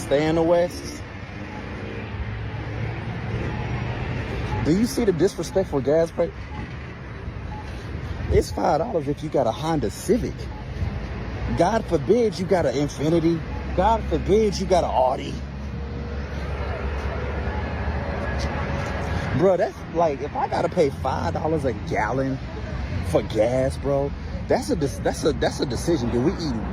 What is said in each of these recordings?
stay in the West. Do you see the disrespect for gas price? It's $5 if you got a Honda Civic. God forbid you got an Infiniti. God forbid you got an Audi. Bro, that's like, if I gotta pay $5 a gallon for gas, bro, that's a decision.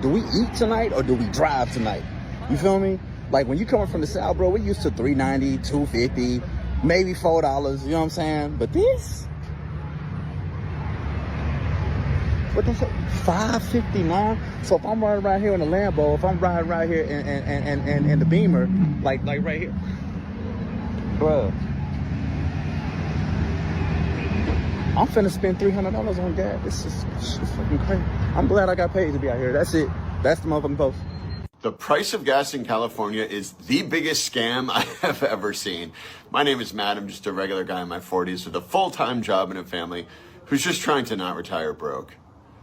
Do we eat tonight or do we drive tonight? You feel me? Like when you coming from the South, bro, we used to $3.90, $2.50, maybe $4. You know what I'm saying? But this, what the fuck? $5.59. So if I'm riding right here in the Lambo, if I'm riding right here in the Beamer, like right here, bro, I'm finna spend $300 on gas. This is fucking crazy. I'm glad I got paid to be out here. That's it. That's the motherfucking post. The price of gas in California is the biggest scam I have ever seen. My name is Matt. I'm just a regular guy in my 40s with a full-time job and a family who's just trying to not retire broke.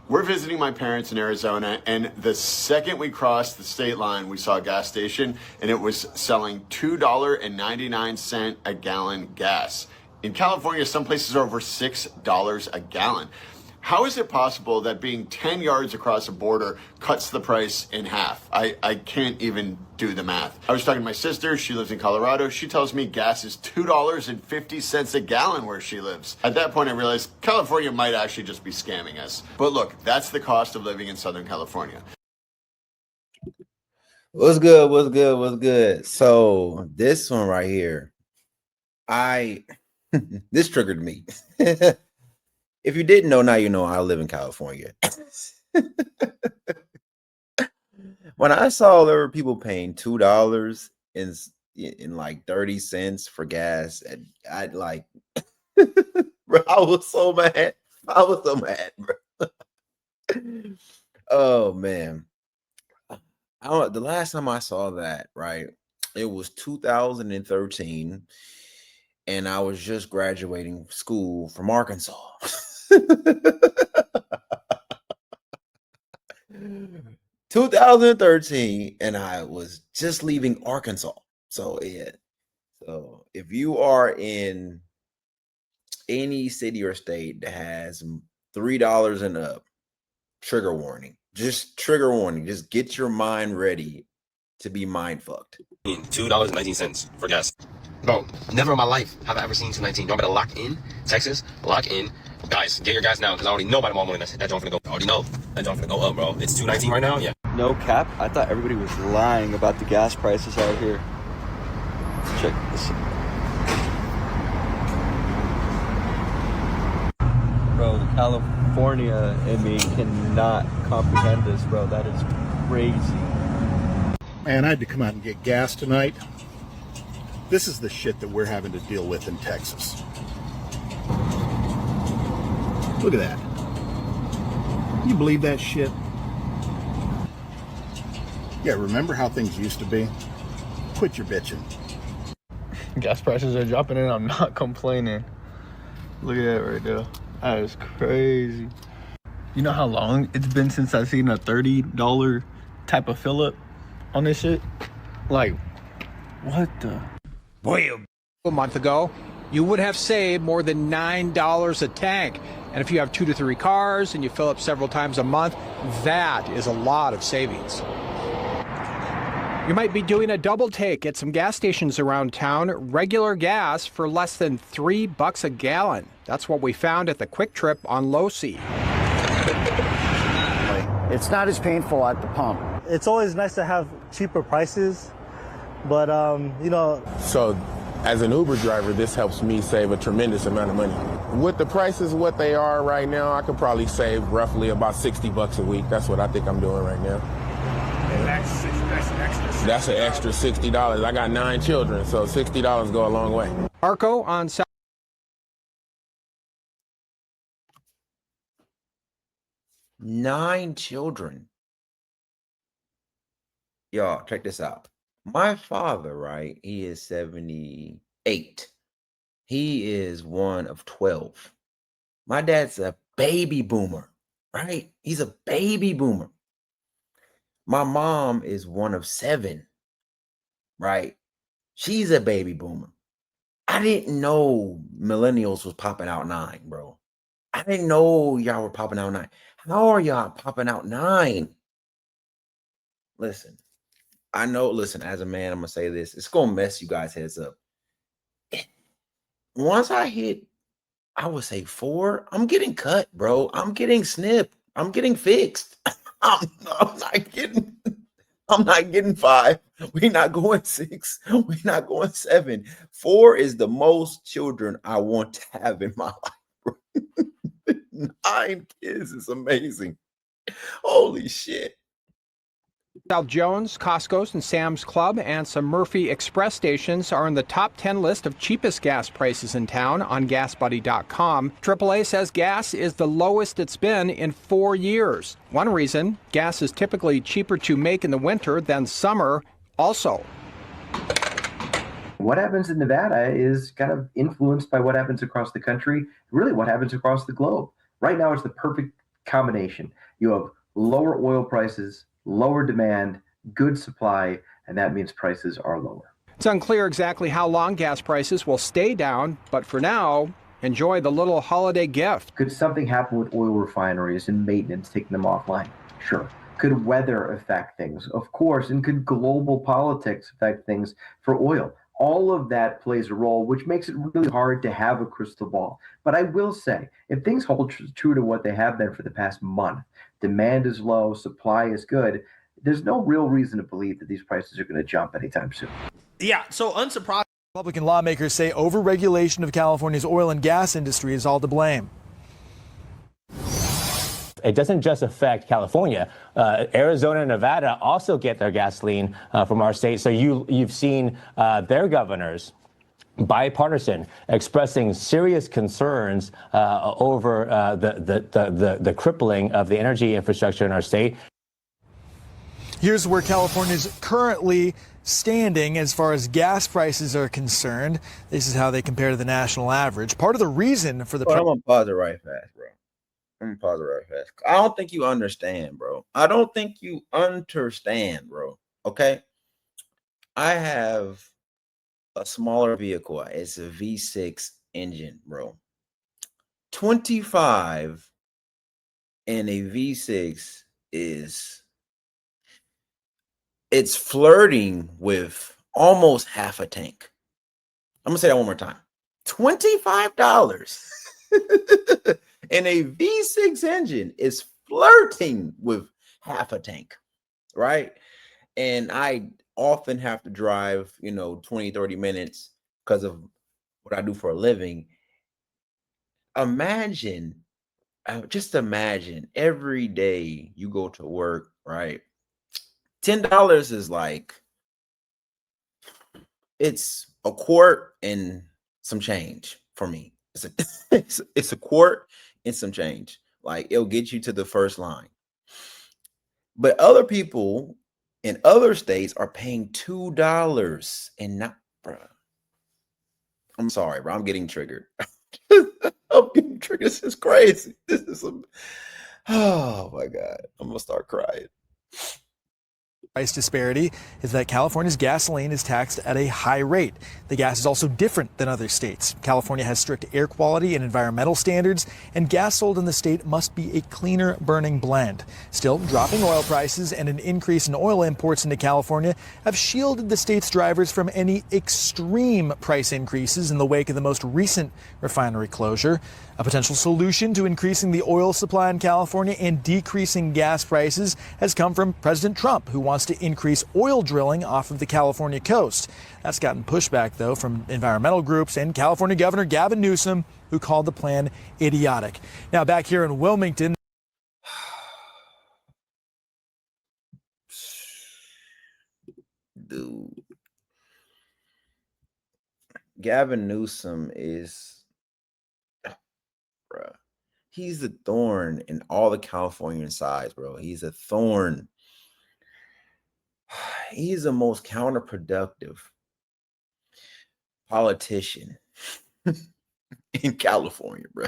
We're visiting my parents in Arizona, and the second we crossed the state line, we saw a gas station, and it was selling $2.99 a gallon gas. In California, some places are over $6 a gallon. How is it possible that being 10 yards across a border cuts the price in half? I can't even do the math. I was talking to my sister. She lives in Colorado. She tells me gas is $2.50 a gallon where she lives. At that point, I realized California might actually just be scamming us. But look, that's the cost of living in Southern California. What's good? What's good? What's good? So this one right here, this triggered me. If you didn't know, now you know I live in California. When I saw there were people paying $2 in like 30 cents for gas, and I'd like, bro, I was so mad. I was so mad, bro. Oh man. The last time I saw that, right, it was 2013, and I was just graduating school from Arkansas. 2013, and I was just leaving Arkansas. So yeah. So if you are in any city or state that has $3 and up, trigger warning. Just trigger warning. Just get your mind ready to be mind fucked. $2.19 for gas. Bro, never in my life have I ever seen $2.19. Y'all better lock in. Texas, lock in. Guys, get your gas now, because I already know by tomorrow morning that joint finna go. I already know that joint finna go up, bro. It's $2.19 right now, yeah. No cap. I thought everybody was lying about the gas prices out here. Let's check this out. Bro, the California in me cannot comprehend this, bro. That is crazy. Man, I had to come out and get gas tonight. This is the shit that we're having to deal with in Texas. Look at that. Can you believe that shit? Yeah, remember how things used to be? Quit your bitching. Gas prices are dropping and I'm not complaining. Look at that right there. That is crazy. You know how long it's been since I've seen a $30 type of fill up on this shit? Like, what the? Boy, a month ago, you would have saved more than $9 a tank. And if you have 2 to 3 cars and you fill up several times a month, that is a lot of savings. You might be doing a double take at some gas stations around town. Regular gas for less than $3 a gallon. That's what we found at the Quick Trip on Low C. It's not as painful at the pump. It's always nice to have cheaper prices, but you know. So as an Uber driver, this helps me save a tremendous amount of money. With the prices what they are right now, I could probably save roughly about $60 a week. That's what I think I'm doing right now. And that's an extra $60. I got 9 children, so $60 go a long way. Arco on South. 9 children. Y'all, check this out. My father, right? He is 78. He is one of 12. My dad's a baby boomer, right? He's a baby boomer. My mom is one of 7. right? She's a baby boomer. I didn't know millennials was popping out 9, bro. I didn't know y'all were popping out 9. How are y'all popping out 9? Listen, I know, listen, as a man, I'm gonna say this. It's gonna mess you guys' heads up. Once I hit, I would say 4, I'm getting cut, bro. I'm getting snipped. I'm getting fixed. I'm not getting I'm not getting 5. We're not going 6. We're not going 7. 4 is the most children I want to have in my life. 9 kids is amazing. Holy shit. South Jones, Costco's, and Sam's Club and some Murphy Express stations are in the top 10 list of cheapest gas prices in town on GasBuddy.com. AAA says gas is the lowest it's been in 4 years. One reason, gas is typically cheaper to make in the winter than summer. Also, what happens in Nevada is kind of influenced by what happens across the country, really what happens across the globe. Right now, it's the perfect combination. You have lower oil prices, lower demand, good supply, and that means prices are lower. It's unclear exactly how long gas prices will stay down, but for now, enjoy the little holiday gift. Could something happen with oil refineries and maintenance taking them offline? Sure. Could weather affect things? Of course. And could global politics affect things for oil? All of that plays a role, which makes it really hard to have a crystal ball. But I will say, if things hold true to what they have been for the past month, demand is low, supply is good, there's no real reason to believe that these prices are going to jump anytime soon. Yeah, so unsurprisingly, Republican lawmakers say overregulation of California's oil and gas industry is all to blame. It doesn't just affect California. Arizona and Nevada also get their gasoline from our state. So you've seen their governors, bipartisan, expressing serious concerns over the crippling of the energy infrastructure in our state. Here's where California's currently standing as far as gas prices are concerned. This is how they compare to the national average. Part of the reason for the I'm gonna pause it right fast, bro. I'm gonna pause it right fast. I don't think you understand, bro. I don't think you understand, bro. Okay. I have a smaller vehicle. It's a V6 engine, bro. 25 and a V6 it's flirting with almost half a tank. I'm gonna say that one more time. $25 and a V6 engine is flirting with half a tank, right? And I often have to drive, 20, 30 minutes because of what I do for a living. Just imagine every day you go to work, right? $10 is like, it's a quart and some change for me. It's a quart and some change. Like, it'll get you to the first line. But other people in other states are paying $2 and not, bro. I'm sorry, bro. I'm getting triggered. I'm getting triggered. This is crazy. Oh my God. I'm gonna start crying. Price disparity is that California's gasoline is taxed at a high rate. The gas is also different than other states. California has strict air quality and environmental standards, and gas sold in the state must be a cleaner burning blend. Still, dropping oil prices and an increase in oil imports into California have shielded the state's drivers from any extreme price increases in the wake of the most recent refinery closure. A potential solution to increasing the oil supply in California and decreasing gas prices has come from President Trump, who wants to increase oil drilling off of the California coast. That's gotten pushback, though, from environmental groups and California Governor Gavin Newsom, who called the plan idiotic. Now, back here in Wilmington. Dude. Gavin Newsom is, bro. He's a thorn in all the Californian sides, bro. He's a thorn. He's the most counterproductive politician in California, bro.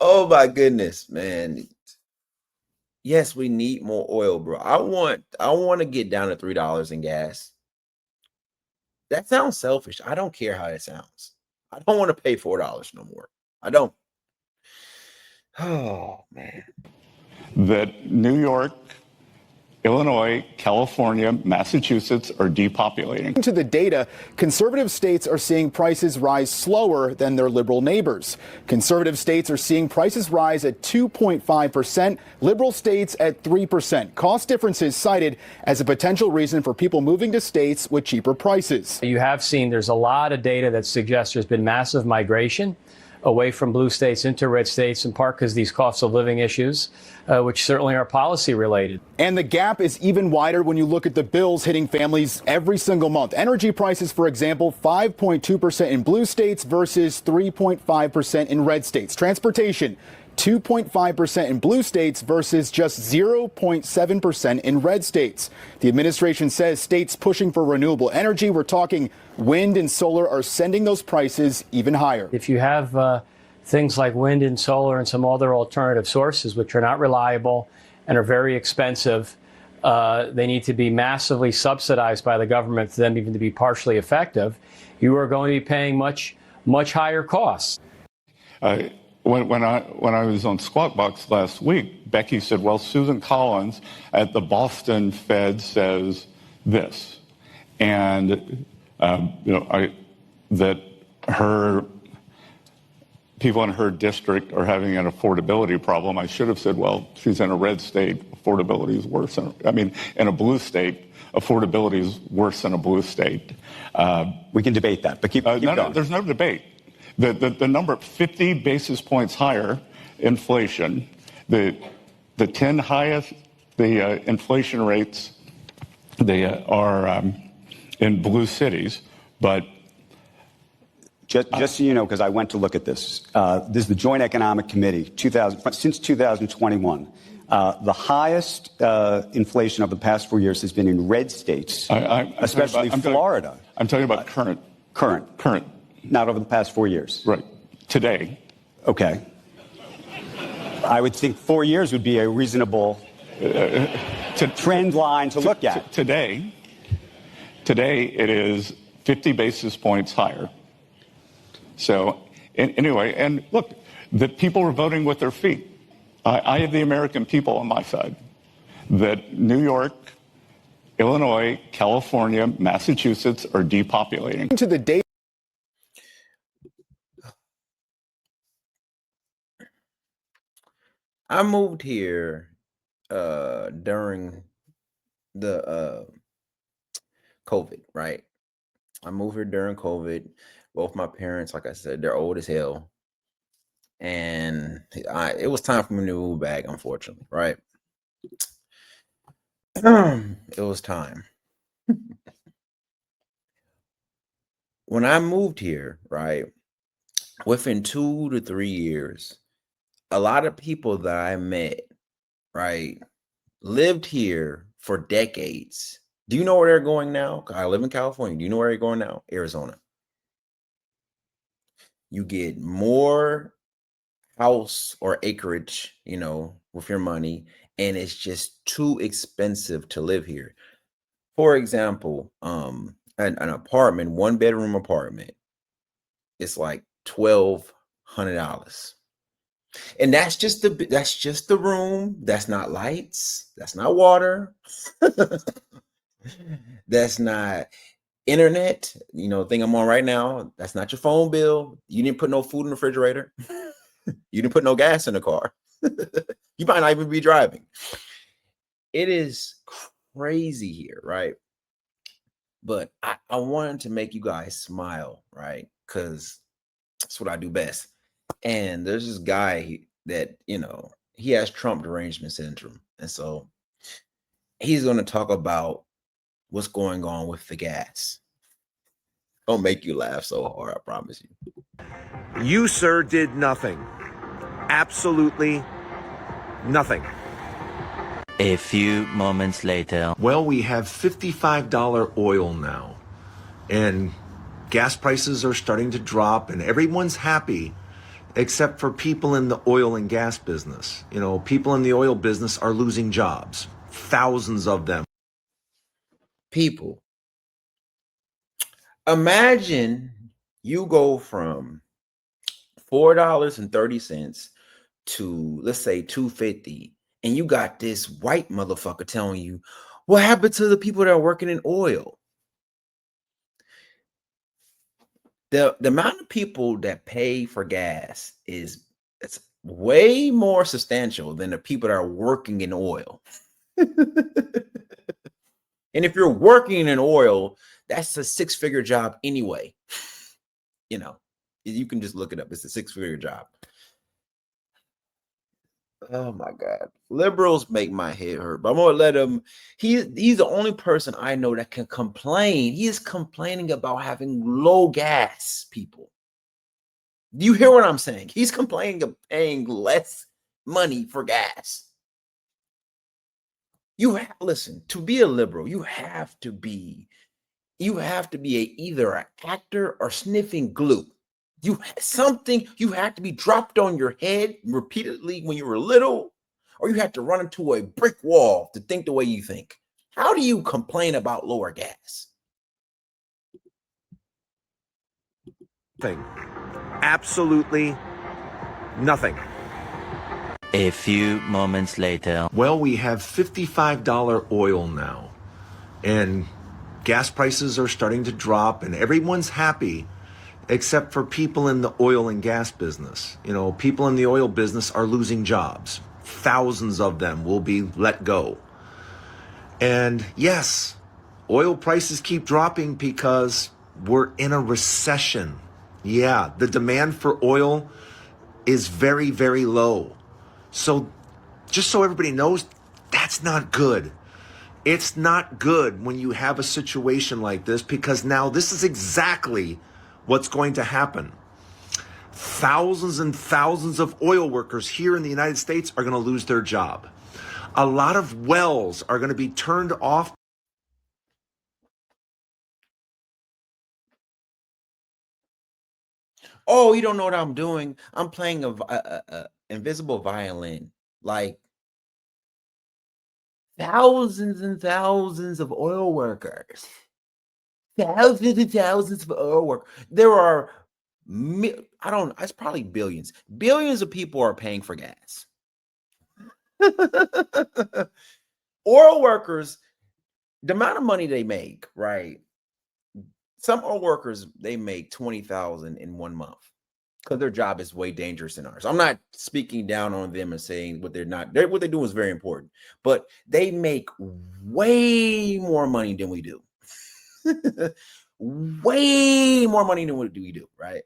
Oh my goodness, man. Yes, we need more oil, bro. I want to get down to $3 in gas. That sounds selfish. I don't care how it sounds. I don't want to pay $4 no more. I don't. Oh man. That New York, Illinois, California, Massachusetts are depopulating. To the data, conservative states are seeing prices rise slower than their liberal neighbors. Conservative states are seeing prices rise at 2.5%, liberal states at 3%. Cost differences cited as a potential reason for people moving to states with cheaper prices. You have seen there's a lot of data that suggests there's been massive migration away from blue states into red states, in part because these cost of living issues, which certainly are policy related. And the gap is even wider when you look at the bills hitting families every single month. Energy prices, for example, 5.2% in blue states versus 3.5% in red states. Transportation, 2.5% in blue states versus just 0.7% in red states. The administration says states pushing for renewable energy, we're talking wind and solar, are sending those prices even higher. If you have things like wind and solar and some other alternative sources, which are not reliable and are very expensive, they need to be massively subsidized by the government for them even to be partially effective. You are going to be paying much higher costs. When I was on Squawk Box last week, Becky said, well, Susan Collins at the Boston Fed says this. And, that her people in her district are having an affordability problem. I should have said, well, she's in a red state. Affordability is worse. In a blue state, affordability is worse than a blue state. We can debate that, but keep going. No, there's no debate. The number 50 basis points higher inflation, the 10 highest inflation rates they are in blue cities, but just so you know, because I went to look at this, this is the Joint Economic Committee since 2021. The highest inflation of the past 4 years has been in red states, especially Florida. I'm talking about current. Current. Not over the past 4 years. Right. Today. Okay. I would think 4 years would be a reasonable trend line to look at. Today it is 50 basis points higher. So anyway, and look, the people are voting with their feet. I have the American people on my side. That New York, Illinois, California, Massachusetts are depopulating. To the date. I moved here during the COVID, right? I moved here during COVID. Both my parents, like I said, they're old as hell. And it was time for me to move back, unfortunately, right? It was time. When I moved here, right, within 2 to 3 years, a lot of people that I met, right, lived here for decades. Do you know where they're going now? I live in California. Do you know where they're going now? Arizona. You get more house or acreage, with your money, and it's just too expensive to live here. For example, an apartment, 1-bedroom apartment, it's like $1,200. And that's just the room. That's not lights. That's not water. That's not internet. Thing I'm on right now. That's not your phone bill. You didn't put no food in the refrigerator. You didn't put no gas in the car. You might not even be driving. It is crazy here, right? But I wanted to make you guys smile, right? Because that's what I do best. And there's this guy that, he has Trump derangement syndrome. And so he's going to talk about what's going on with the gas. Don't make you laugh so hard, I promise you. You, sir, did nothing. Absolutely nothing. A few moments later. Well, we have $55 oil now, and gas prices are starting to drop, and everyone's happy except for people in the oil and gas business. You know, people in the oil business are losing jobs, thousands of them. People, imagine you go from $4.30 to, let's say, $2.50, and you got this white motherfucker telling you what happened to the people that are working in oil. The amount of people that pay for gas it's way more substantial than the people that are working in oil. And if you're working in oil, that's a six-figure job anyway. You know, you can just look it up. It's a six-figure job. Oh my God. Liberals make my head hurt, but I'm gonna let him. He's the only person I know that can complain. He is complaining about having low gas, people. Do you hear what I'm saying? He's complaining of paying less money for gas. Listen, to be a liberal, you have to be either an actor or sniffing glue. You have to be dropped on your head repeatedly when you were little, or you have to run into a brick wall to think the way you think. How do you complain about lower gas? Nothing. Absolutely nothing. A few moments later. Well, we have $55 oil now, and gas prices are starting to drop, and everyone's happy except for people in the oil and gas business. You know, people in the oil business are losing jobs. Thousands of them will be let go. And yes, oil prices keep dropping because we're in a recession. Yeah, the demand for oil is very, very low. So just so everybody knows, that's not good. It's not good when you have a situation like this, because now this is exactly what's going to happen. Thousands and thousands of oil workers here in the United States are going to lose their job. A lot of wells are going to be turned off. Oh, you don't know what I'm doing? I'm playing a invisible violin. Like thousands and thousands of oil workers. Thousands and thousands of oil workers. There are it's probably billions. Billions of people are paying for gas. Oil workers, the amount of money they make, right? Some oil workers, they make 20,000 in 1 month because their job is way dangerous than ours. I'm not speaking down on them and saying what what they do is very important, but they make way more money than we do. Way more money than what we do, right?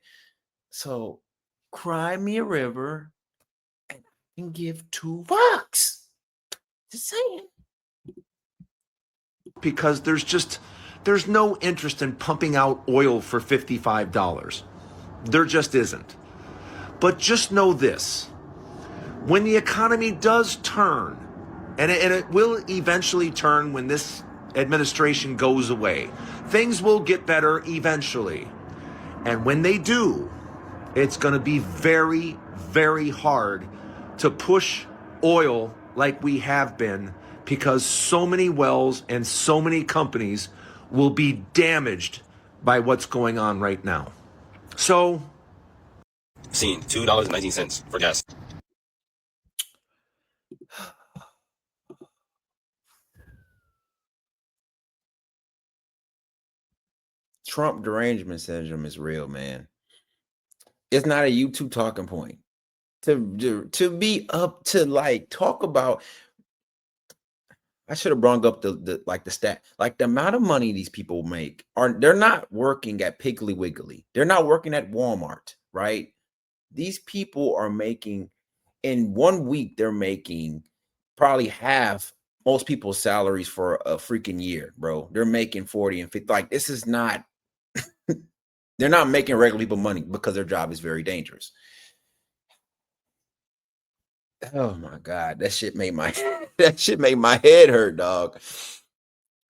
So cry me a river and I can give $2. Just saying. Because there's no interest in pumping out oil for $55. There just isn't. But just know this: when the economy does turn, and it will eventually turn when this administration goes away, things will get better eventually. And when they do, it's going to be very, very hard to push oil like we have been, because so many wells and so many companies will be damaged by what's going on right now. So, Seen $2.19 for gas. Trump derangement syndrome is real, man. It's not a YouTube talking point. To be up to like talk about. I should have brought up the stat, like the amount of money these people make they're not working at Piggly Wiggly. They're not working at Walmart, right? These people are making, in 1 week, they're making probably half most people's salaries for a freaking year, bro. They're making 40 and 50. Like, this is not, they're not making regular people money because their job is very dangerous. Oh my God, that shit made my head hurt, dog.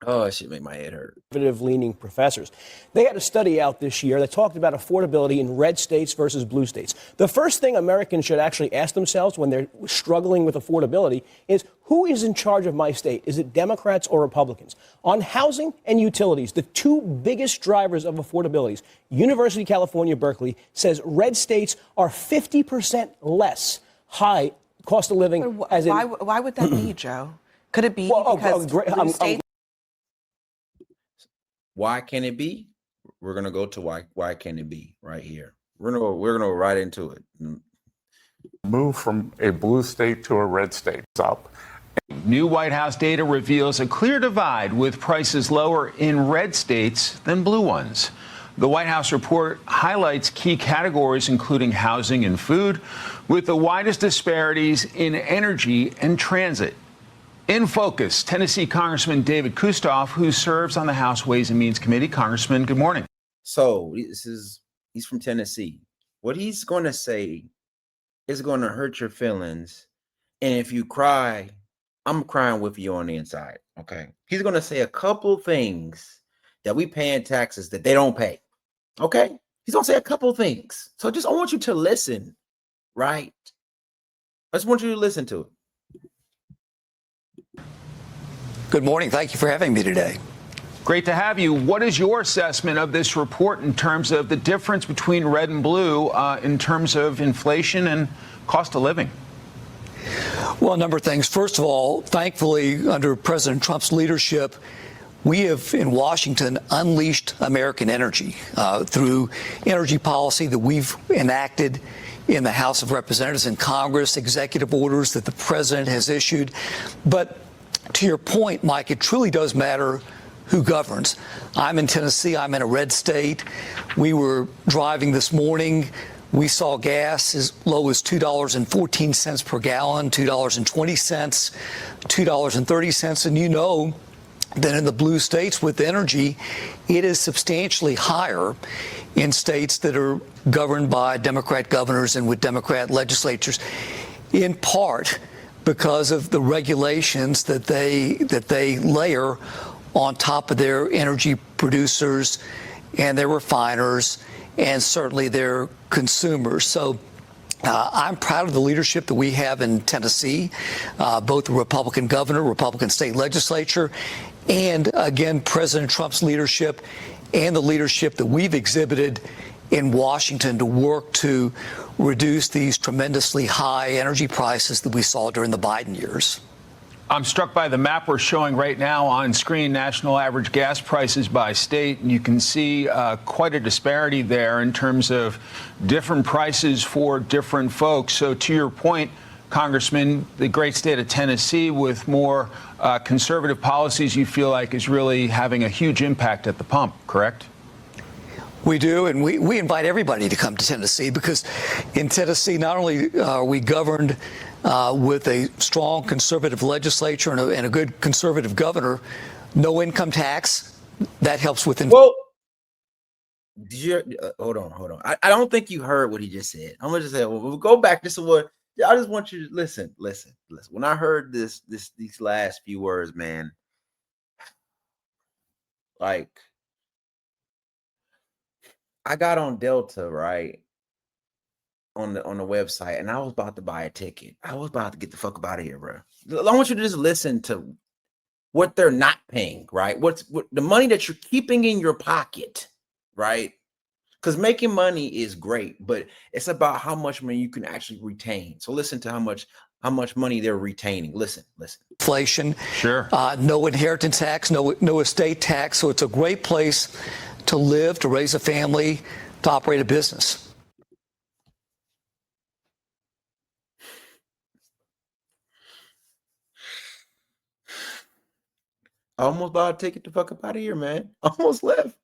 Oh, that shit make my head hurt. Conservative-leaning professors. They had a study out this year that talked about affordability in red states versus blue states. The first thing Americans should actually ask themselves when they're struggling with affordability is, who is in charge of my state? Is it Democrats or Republicans? On housing and utilities, the two biggest drivers of affordability, University of California, Berkeley says red states are 50% less high cost of living. Why would that be, Joe? Could it be because blue states? Why can it be? We're gonna go to why can it be right here. We're gonna go right into it. Move from a blue state to a red state. Up. New White House data reveals a clear divide, with prices lower in red states than blue ones. The White House report highlights key categories, including housing and food, with the widest disparities in energy and transit. In focus, Tennessee Congressman David Kustoff, who serves on the House Ways and Means Committee. Congressman, good morning. So he's from Tennessee. What he's going to say is going to hurt your feelings. And if you cry, I'm crying with you on the inside. Okay. He's going to say a couple things that we pay in taxes that they don't pay. Okay. He's going to say a couple things. So I want you to listen, right? I just want you to listen to it. Good morning. Thank you for having me today. Great to have you. What is your assessment of this report in terms of the difference between red and blue in terms of inflation and cost of living? Well, a number of things. First of all, thankfully, under President Trump's leadership, we have in Washington unleashed American energy through energy policy that we've enacted in the House of Representatives and Congress, executive orders that the president has issued. But to your point, Mike, it truly does matter who governs. I'm in Tennessee. I'm in a red state. We were driving this morning. We saw gas as low as $2.14 per gallon, $2.20, $2.30. And you know that in the blue states with energy, it is substantially higher in states that are governed by Democrat governors and with Democrat legislatures, in part because of the regulations that they layer on top of their energy producers and their refiners and certainly their consumers. So I'm proud of the leadership that we have in Tennessee, both the Republican governor, Republican state legislature, and again, President Trump's leadership and the leadership that we've exhibited in Washington to work to reduce these tremendously high energy prices that we saw during the Biden years. I'm struck by the map we're showing right now on screen, national average gas prices by state. And you can see quite a disparity there in terms of different prices for different folks. So to your point, Congressman, the great state of Tennessee with more conservative policies you feel like is really having a huge impact at the pump, correct? We do, and we invite everybody to come to Tennessee, because in Tennessee, not only are we governed with a strong conservative legislature and a good conservative governor, no income tax, that helps with inflation. Well, did you hold on? I don't think you heard what he just said. I'm gonna just say, we'll go back. This is what I just want you to listen. When I heard these last few words, man, like, I got on Delta, right, on the website, and I was about to buy a ticket. I was about to get the fuck up out of here, bro. I want you to just listen to what they're not paying, right? What the money that you're keeping in your pocket, right? Because making money is great, but it's about how much money you can actually retain. So listen to how much money they're retaining. Listen. Inflation. Sure. No inheritance tax, no estate tax. So it's a great place to live, to raise a family, to operate a business. I almost bought a ticket to fuck up out of here, man. Almost left.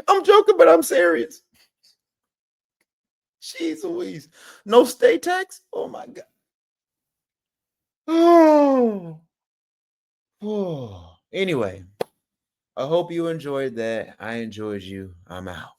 I'm joking, but I'm serious. Jeez Louise. No state tax? Oh my God. Oh. Anyway, I hope you enjoyed that. I enjoyed you. I'm out.